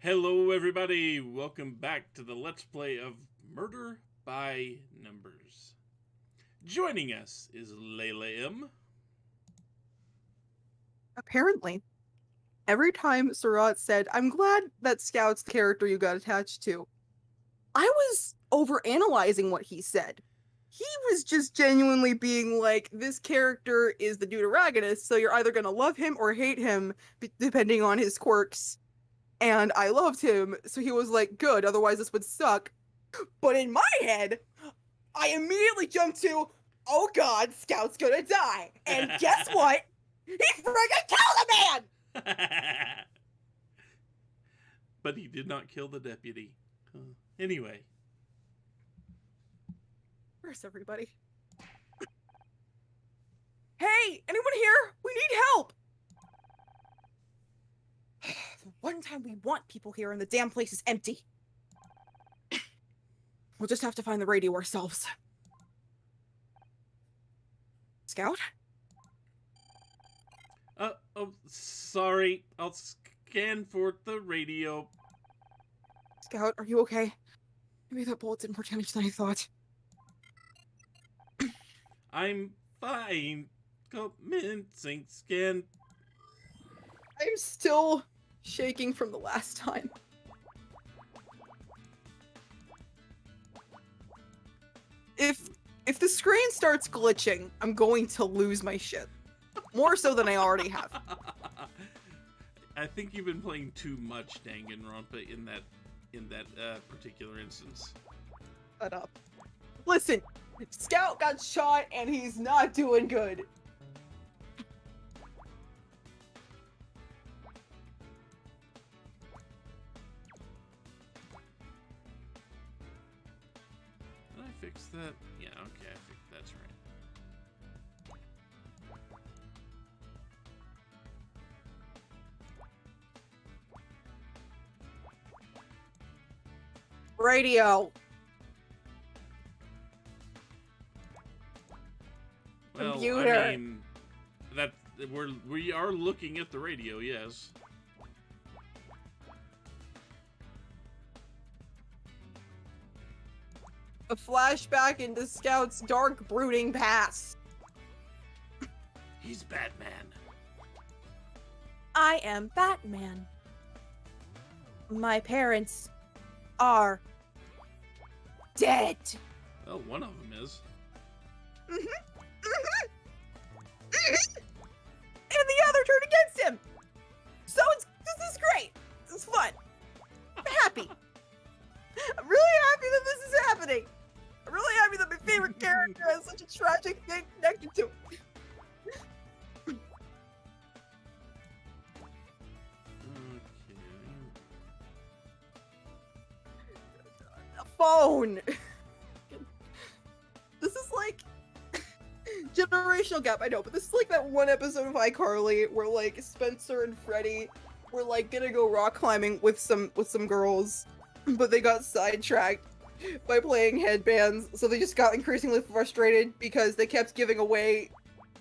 Hello, everybody! Welcome back to the Let's Play of Murder by Numbers. Joining us is Layla M. Apparently, every time Surat said, I'm glad that Scout's the character you got attached to, I was overanalyzing what he said. He was just genuinely being like, this character is the deuteragonist, so you're either going to love him or hate him, depending on his quirks. And I loved him, so he was like, good, otherwise this would suck. But in my head, I immediately jumped to, oh god, Scout's gonna die. And guess what? He friggin' killed a man! But he did not kill the deputy. Anyway. Where's everybody? Hey, anyone here? We need help! The one time we want people here and the damn place is empty. We'll just have to find the radio ourselves. Scout? Oh, sorry. I'll scan for the radio. Scout, are you okay? Maybe that bullet did more damage than I thought. I'm fine. Commencing scan. I'm still shaking from the last time. If the screen starts glitching, I'm going to lose my shit. More so than I already have. I think you've been playing too much Danganronpa in that particular instance. Shut up. Listen, Scout got shot and he's not doing good. Did I fix that? Yeah, okay, I think that's right. Radio. Well, Computer. I mean, we are looking at the radio, yes. A flashback into Scout's dark, brooding past. He's Batman. I am Batman. My parents are dead. Well, one of them is. And the other turned against him. So this is great. It's fun. I'm happy. I'm really happy that this is happening. I'm really happy that my favorite character has such a tragic thing connected to it. A phone. This is like generational gap, I know, but this is like that one episode of iCarly where like Spencer and Freddie were like gonna go rock climbing with some girls, but they got sidetracked by playing headbands, so they just got increasingly frustrated because they kept giving away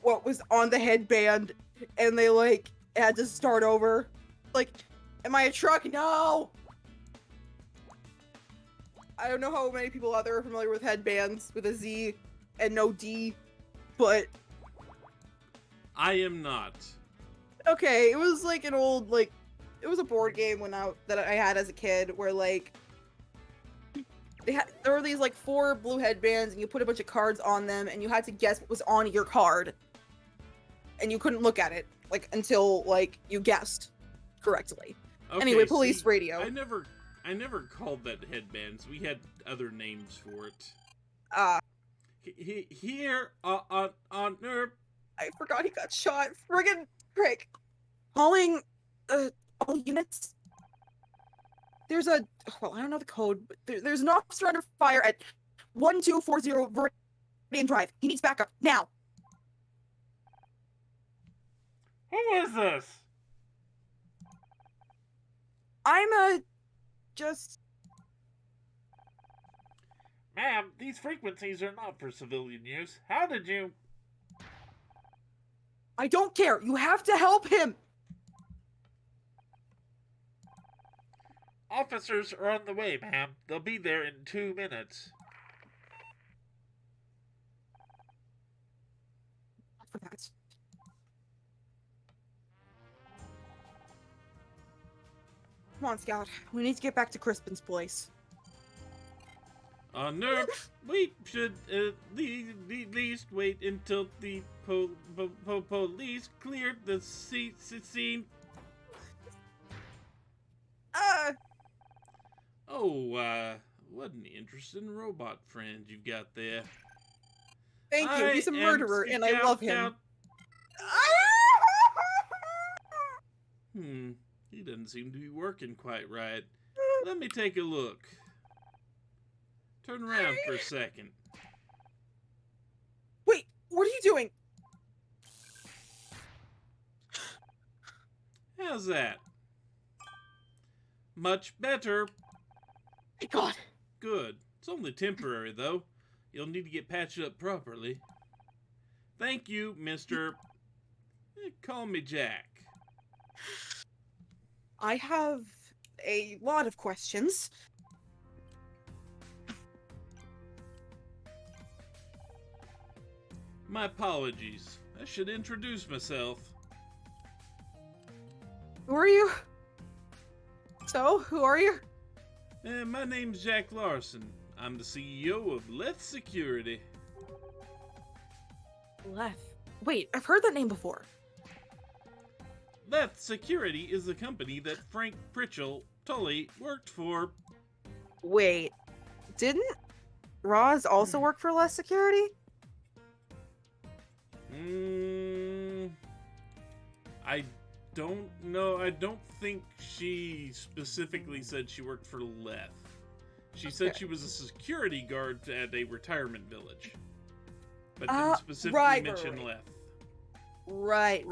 what was on the headband, and they like had to start over. Like, am I a truck? No! I don't know how many people out there are familiar with headbands with a Z and no D, but I am not. okay, it was like an old, like, it was a board game that I had as a kid where like there were these like 4 blue headbands and you put a bunch of cards on them and you had to guess what was on your card, and you couldn't look at it like until like you guessed correctly. Okay, Anyway, police radio. I never called that headbands. We had other names for it. Here on Earth. I forgot he got shot. Friggin' prick. Calling all units. There's a, well, I don't know the code, but there's an officer under fire at 1240 Viridian Drive. He needs backup now. Who is this? I'm just. Ma'am, these frequencies are not for civilian use. How did you... I don't care. You have to help him. Officers are on the way, ma'am. They'll be there in 2 minutes. For that. Come on, Scout. We need to get back to Crispin's place. No, we should least wait until the police cleared the scene. Oh, what an interesting robot friend you've got there. Thank you. He's a murderer, and I love him. He doesn't seem to be working quite right. Let me take a look. Turn around for a second. Wait, what are you doing? How's that? Much better. My God. Good. It's only temporary, though. You'll need to get patched up properly. Thank you, Mr. Call me Jack. I have a lot of questions. My apologies. I should introduce myself. Who are you? So, who are you? My name's Jack Larson. I'm the CEO of Leth Security. Leth. Wait, I've heard that name before. Leth Security is the company that Frank Pritchell Tully worked for. Wait, didn't Roz also work for Leth Security? I don't know. I don't think she specifically said she worked for Leth. She said she was a security guard at a retirement village, but didn't specifically mention Leth. Right.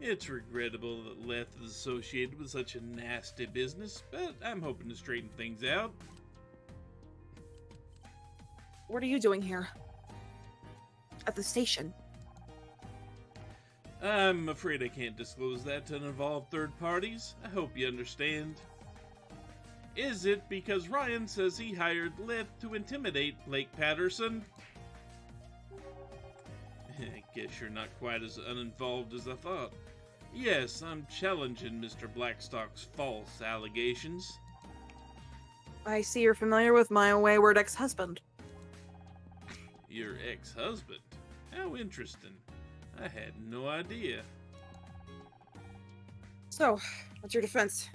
It's regrettable that Leth is associated with such a nasty business, but I'm hoping to straighten things out. What are you doing here? At the station? I'm afraid I can't disclose that to uninvolved third parties. I hope you understand. Is it because Ryan says he hired Leth to intimidate Blake Patterson? I guess you're not quite as uninvolved as I thought. Yes, I'm challenging Mr. Blackstock's false allegations. I see you're familiar with my wayward ex-husband. Your ex-husband? How interesting. I had no idea. So, what's your defense?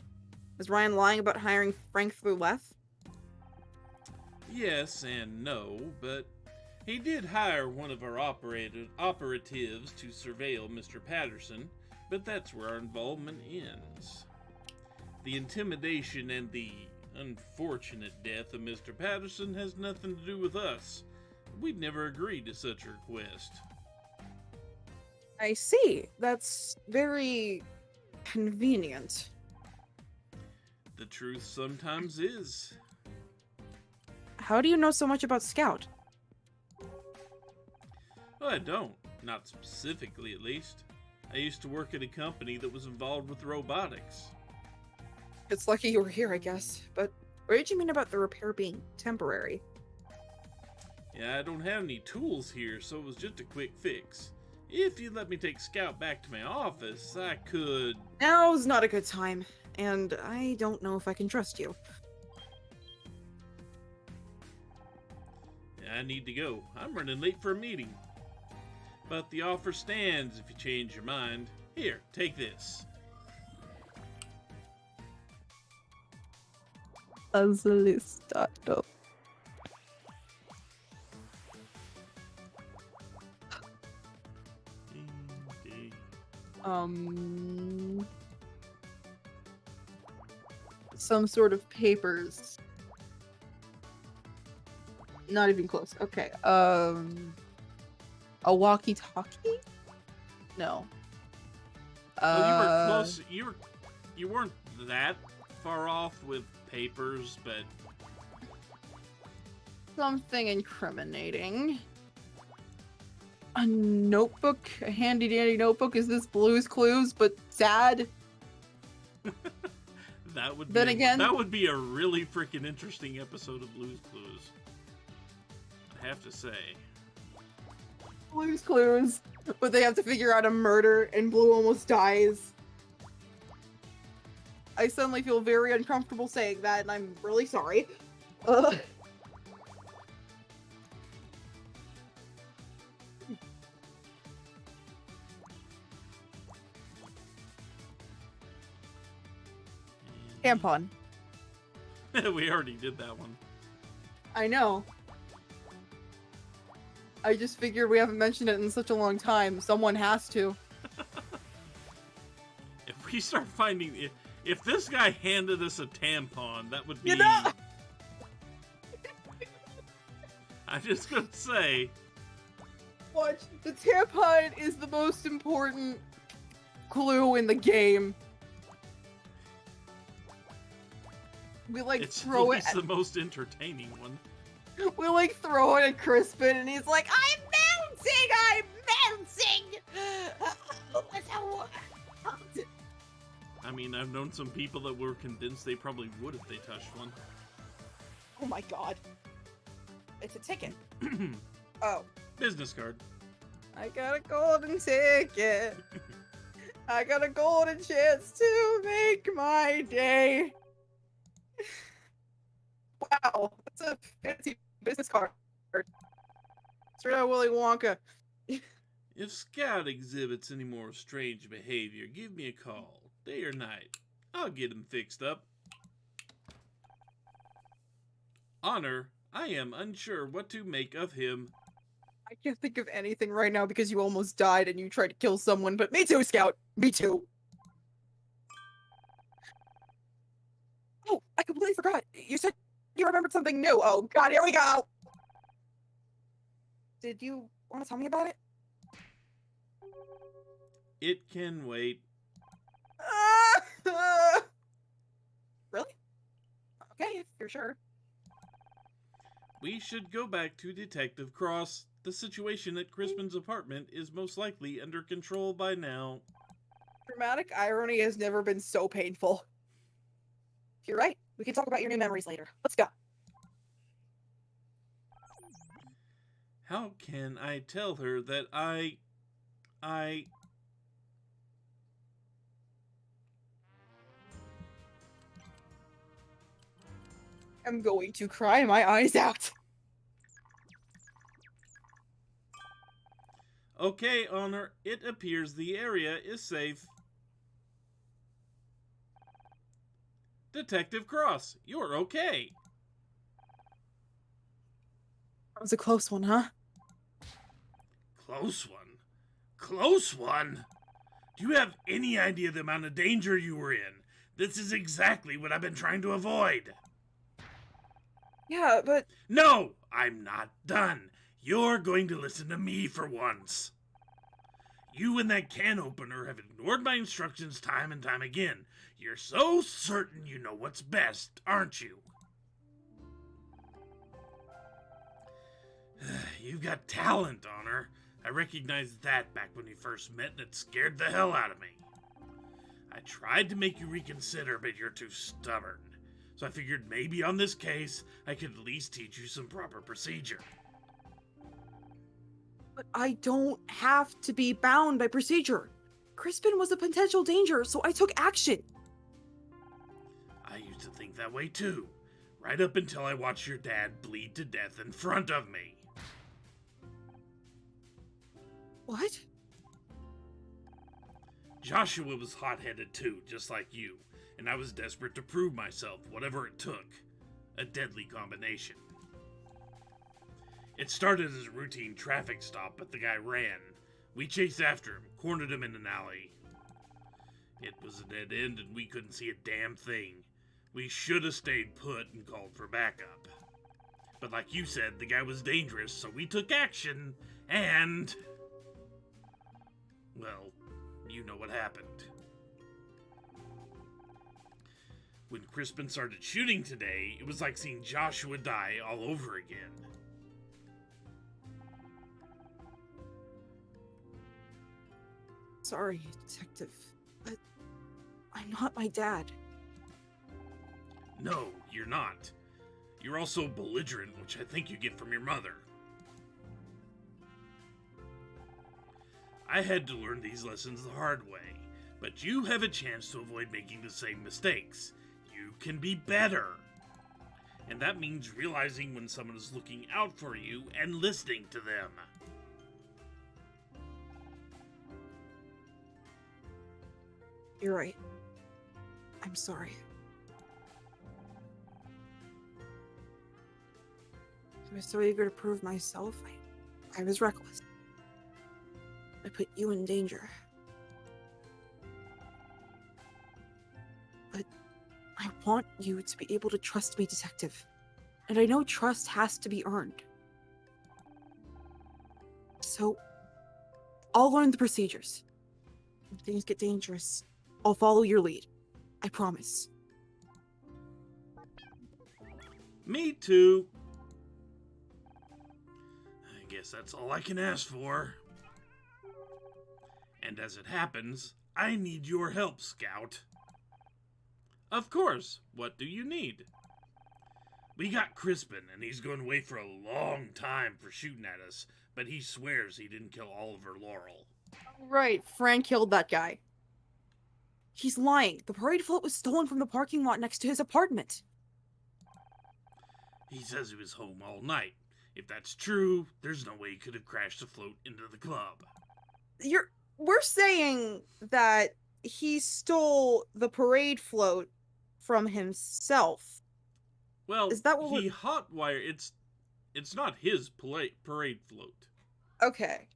Is Ryan lying about hiring Frank through Leth? Yes and no, but he did hire one of our operatives to surveil Mr. Patterson, but that's where our involvement ends. The intimidation and the unfortunate death of Mr. Patterson has nothing to do with us. We'd never agreed to such a request. I see. That's very convenient. The truth sometimes is. How do you know so much about Scout? Well, I don't. Not specifically, at least. I used to work at a company that was involved with robotics. It's lucky you were here, I guess. But what did you mean about the repair being temporary? Yeah, I don't have any tools here, so it was just a quick fix. If you'd let me take Scout back to my office, I could... Now's not a good time, and I don't know if I can trust you. I need to go. I'm running late for a meeting. But the offer stands if you change your mind. Here, take this. Listato. Okay. Some sort of papers. Not even close. Okay. A walkie-talkie? No. Well, you were close. You weren't that far off with papers, but Something incriminating. A notebook? A handy-dandy notebook? Is this Blue's Clues, but sad? That would Then be again- that would be a really freaking interesting episode of Blue's Clues. I have to say. Blue's Clues, but they have to figure out a murder, and Blue almost dies. I suddenly feel very uncomfortable saying that, and I'm really sorry. Tampon. We already did that one. I know. I just figured we haven't mentioned it in such a long time. Someone has to. If we start finding... If this guy handed us a tampon, that would be... You know! I'm just gonna say... Watch, the tampon is the most important clue in the game. We like It's throw it. at the most entertaining one. We like throw it at Crispin, and he's like, "I'm bouncing! I mean, I've known some people that were convinced they probably would if they touched one. Oh my god! It's a ticket. Oh, Business card. I got a golden ticket. I got a golden chance to make my day. Wow, that's a fancy business card. Straight out Willy Wonka. If Scout exhibits any more strange behavior, give me a call, day or night. I'll get him fixed up. Honor, I am unsure what to make of him. I can't think of anything right now because you almost died and you tried to kill someone, but me too, Scout. Me too. Oh, I completely forgot. You said you remembered something new. Oh god, here we go. Did you want to tell me about it? It can wait. Really? Okay, if you're sure. We should go back to Detective Cross. The situation at Crispin's apartment is most likely under control by now. Dramatic irony has never been so painful. You're right. We can talk about your new memories later. Let's go. How can I tell her that I... I'm going to cry my eyes out. Okay, Honor, it appears the area is safe. Detective Cross, you're okay. That was a close one, huh? Close one? Close one? Do you have any idea the amount of danger you were in? This is exactly what I've been trying to avoid. Yeah, but... No, I'm not done. You're going to listen to me for once. You and that can opener have ignored my instructions time and time again. You're so certain you know what's best, aren't you? You've got talent, Honor. I recognized that back when we first met, and it scared the hell out of me. I tried to make you reconsider, but you're too stubborn. So I figured maybe on this case, I could at least teach you some proper procedure. But I don't have to be bound by procedure. Crispin was a potential danger, so I took action. I used to think that way too, right up until I watched your dad bleed to death in front of me. What? Joshua was hot-headed too, just like you, and I was desperate to prove myself, whatever it took. A deadly combination. It started as a routine traffic stop, but the guy ran. We chased after him, cornered him in an alley. It was a dead end and we couldn't see a damn thing. We should have stayed put and called for backup. But like you said, the guy was dangerous, so we took action, and... well, you know what happened. When Crispin started shooting today, it was like seeing Joshua die all over again. Sorry, Detective, but I'm not my dad. No, you're not. You're also belligerent, which I think you get from your mother. I had to learn these lessons the hard way, but you have a chance to avoid making the same mistakes. You can be better. And that means realizing when someone is looking out for you and listening to them. You're right. I'm sorry. I was so eager to prove myself. I was reckless. I put you in danger. But I want you to be able to trust me, Detective. And I know trust has to be earned. So, I'll learn the procedures. When things get dangerous, I'll follow your lead. I promise. Me too. I guess that's all I can ask for. And as it happens, I need your help, Scout. Of course. What do you need? We got Crispin, and he's going away for a long time for shooting at us, but he swears he didn't kill Oliver Laurel. Right, Fran killed that guy. He's lying. The parade float was stolen from the parking lot next to his apartment. He says he was home all night. If that's true, there's no way he could have crashed the float into the club. We're saying that he stole the parade float from himself. Well, Is that what he hotwired. It's not his parade float. Okay.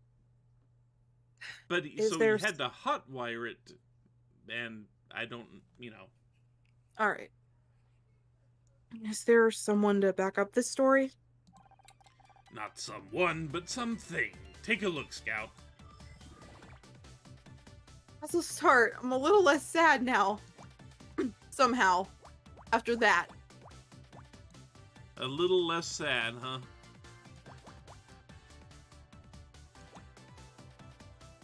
But Is so there he had to hotwire it, and I don't, All right. Is there someone to back up this story? Not someone, but something. Take a look, Scout. That's a start. I'm a little less sad now. Somehow. After that. A little less sad, huh?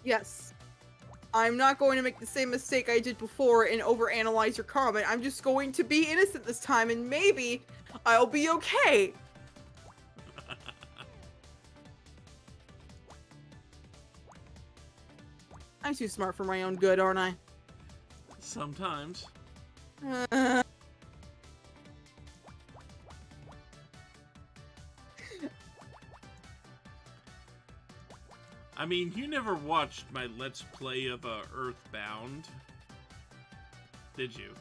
Yes. I'm not going to make the same mistake I did before and overanalyze your comment. I'm just going to be innocent this time, and maybe I'll be okay. I'm too smart for my own good, aren't I? Sometimes. I mean, you never watched my Let's Play of Earthbound, did you?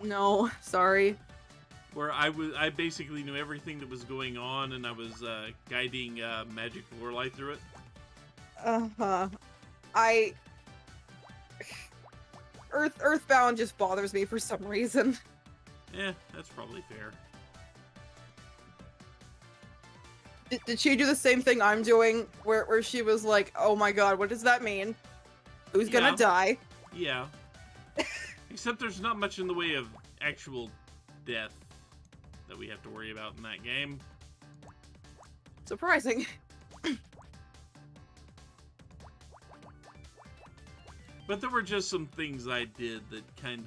No, sorry. Where I basically knew everything that was going on, and I was guiding Magic Lorelei through it. Uh-huh. Earthbound just bothers me for some reason. That's probably fair. Did she do the same thing I'm doing, where she was like, oh my god, what does that mean? Who's gonna die? Yeah. Except there's not much in the way of actual death that we have to worry about in that game. Surprising. But there were just some things I did that kind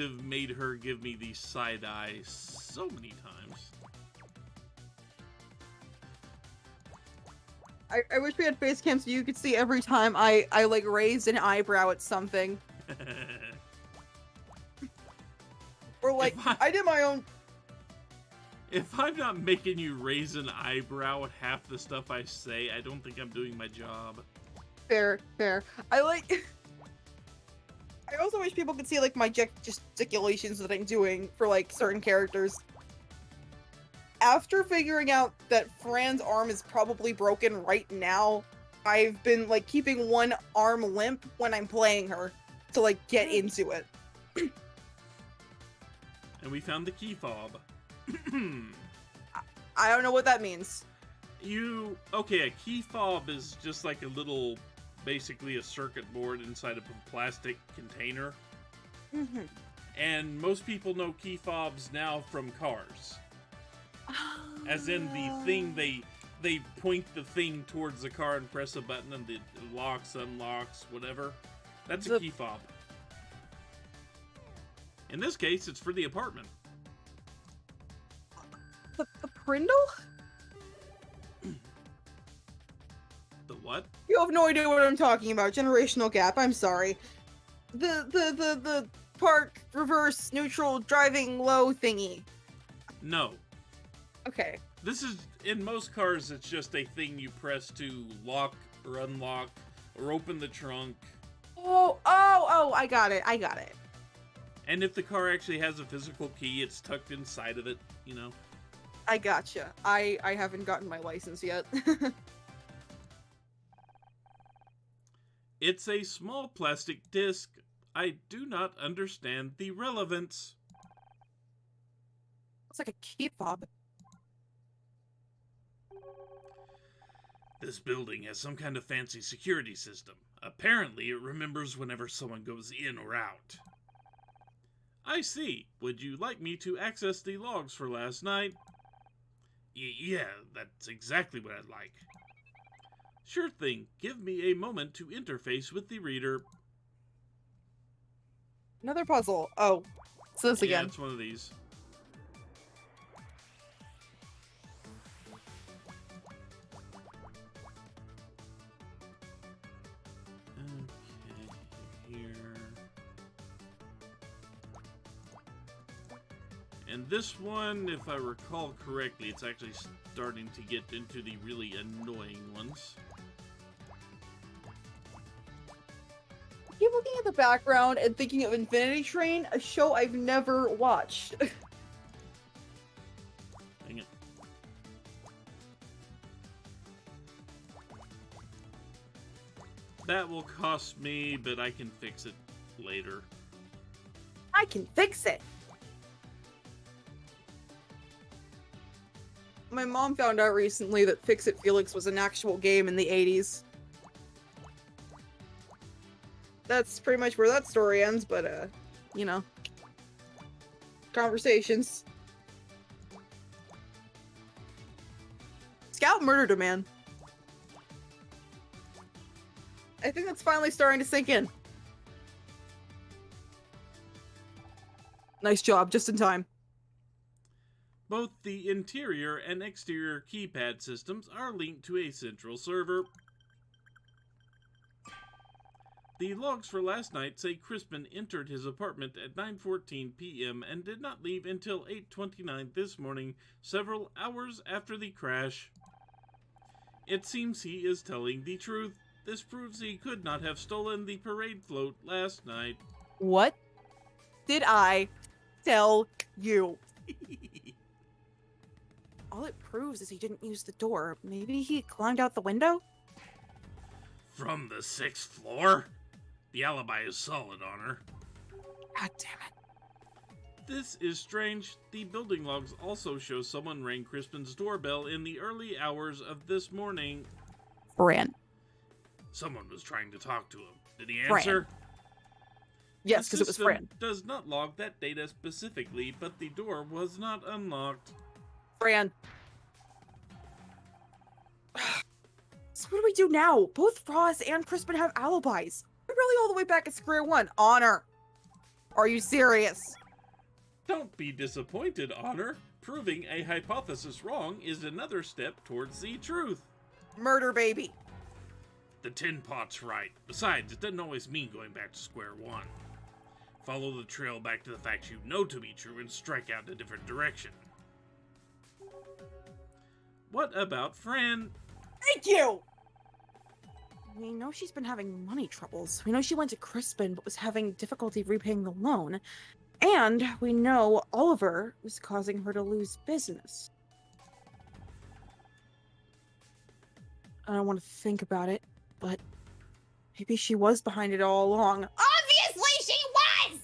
of made her give me the side eye so many times. I wish we had face cam so you could see every time I like raised an eyebrow at something. Or like, I did my own... If I'm not making you raise an eyebrow at half the stuff I say, I don't think I'm doing my job. Fair. I also wish people could see like my gesticulations that I'm doing for like certain characters. After figuring out that Fran's arm is probably broken right now, I've been like keeping one arm limp when I'm playing her to like get into it. And we found the key fob. I don't know what that means. Okay, a key fob is just like a little, basically a circuit board inside of a plastic container. Mm-hmm. And most people know key fobs now from cars. As in the thing, they point the thing towards the car and press a button and it locks, unlocks, whatever. That's a key fob. In this case, it's for the apartment. The Prindle? The what? You have no idea what I'm talking about. Generational gap. I'm sorry. The park reverse neutral driving low thingy. No. Okay. This is, in most cars, it's just a thing you press to lock or unlock or open the trunk. Oh, I got it. And if the car actually has a physical key, it's tucked inside of it, you know. I gotcha. I haven't gotten my license yet. It's a small plastic disc. I do not understand the relevance. It's like a key fob. This building has some kind of fancy security system. Apparently, it remembers whenever someone goes in or out. I see. Would you like me to access the logs for last night? Yeah, that's exactly what I'd like. Sure thing. Give me a moment to interface with the reader. Another puzzle. Oh, it's this Yeah, again. it's one of these. Okay, here. And this one, if I recall correctly, it's actually starting to get into the really annoying ones. Keep looking at the background and thinking of Infinity Train, a show I've never watched. Dang it. That will cost me, but I can fix it later. I can fix it. My mom found out recently that Fix It Felix was an actual game in the 80s. That's pretty much where that story ends, but, you know. Conversations. Scout murdered a man. I think that's finally starting to sink in. Nice job, just in time. Both the interior and exterior keypad systems are linked to a central server. The logs for last night say Crispin entered his apartment at 9:14 p.m. and did not leave until 8:29 this morning, several hours after the crash. It seems he is telling the truth. This proves he could not have stolen the parade float last night. What did I tell you? All it proves is he didn't use the door. Maybe he climbed out the window? From the 6th floor? The alibi is solid, Honor. God damn it. This is strange. The building logs also show someone rang Crispin's doorbell in the early hours of this morning. Fran. Someone was trying to talk to him. Did he Fran. answer? Yes, The because it was system Fran. does not log that data specifically, but the door was not unlocked. Fran. So what do we do now? Both Ross and Crispin have alibis. We're really all the way back at square one. Honor. Are you serious? Don't be disappointed, Honor. Proving a hypothesis wrong is another step towards the truth. Murder baby. The tin pot's right. Besides, it doesn't always mean going back to square one. Follow the trail back to the facts you know to be true and strike out in a different direction. What about Fran? Thank you! We know she's been having money troubles. We know she went to Crispin but was having difficulty repaying the loan. And we know Oliver was causing her to lose business. I don't want to think about it, but maybe she was behind it all along. Obviously she was!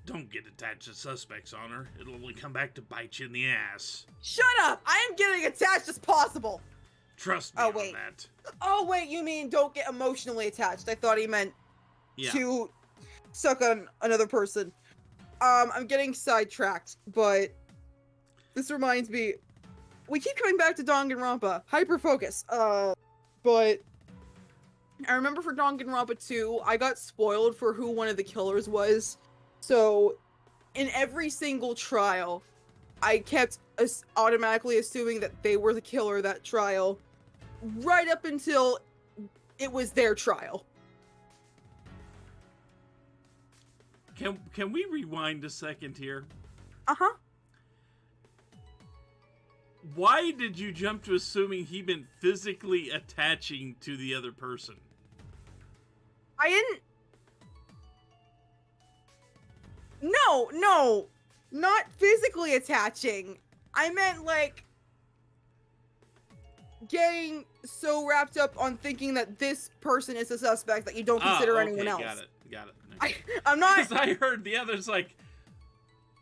Don't get attached to suspects, Honor. It'll only come back to bite you in the ass. Shut up! I am getting attached as possible! Trust me Oh, on wait. that. Oh, wait, you mean don't get emotionally attached. I thought he meant Yeah. to suck on another person. I'm getting sidetracked, but this reminds me, we keep coming back to Danganronpa. Hyper focus. But I remember for Danganronpa 2, I got spoiled for who one of the killers was. So, in every single trial, I kept automatically assuming that they were the killer that trial, right up until it was their trial. Can we rewind a second here? Uh-huh. Why did you jump to assuming he meant physically attaching to the other person? I didn't... No, not physically attaching. I meant, like, getting so wrapped up on thinking that this person is a suspect that you don't consider anyone else. Got it. I'm not... Because I heard the others, like,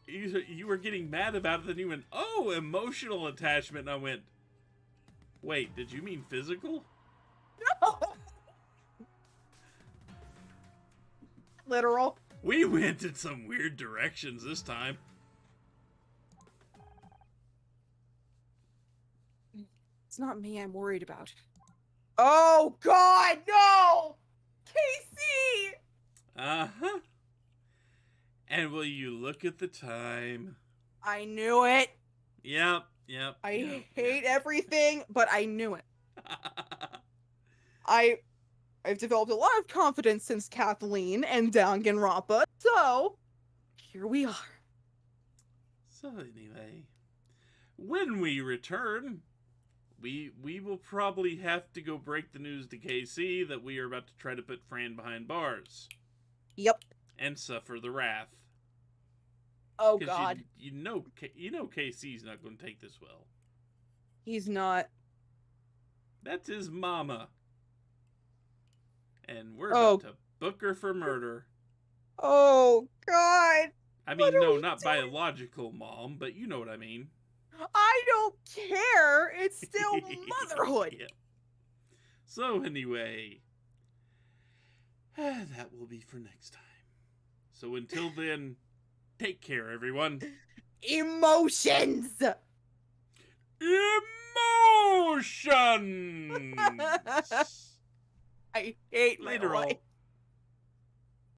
you were getting mad about it, then you went, oh, emotional attachment, and I went, wait, did you mean physical? No! Literal. We went in some weird directions this time. It's not me I'm worried about. Oh, God, no! Casey! Uh-huh. And will you look at the time? I knew it. Yep. I hate everything, but I knew it. I've developed a lot of confidence since Kathleen and Danganronpa, so here we are. So anyway, when we return, we will probably have to go break the news to KC that we are about to try to put Fran behind bars. Yep. And suffer the wrath. Oh God. You know KC's not going to take this well. He's not. That's his mama. And we're about to book her for murder. Oh God. I mean, no, not biological mom, but you know what I mean. I don't care. It's still motherhood. Yep. So anyway, that will be for next time. So until then, take care, everyone. Emotions. Emotions. I hate my Later life. all.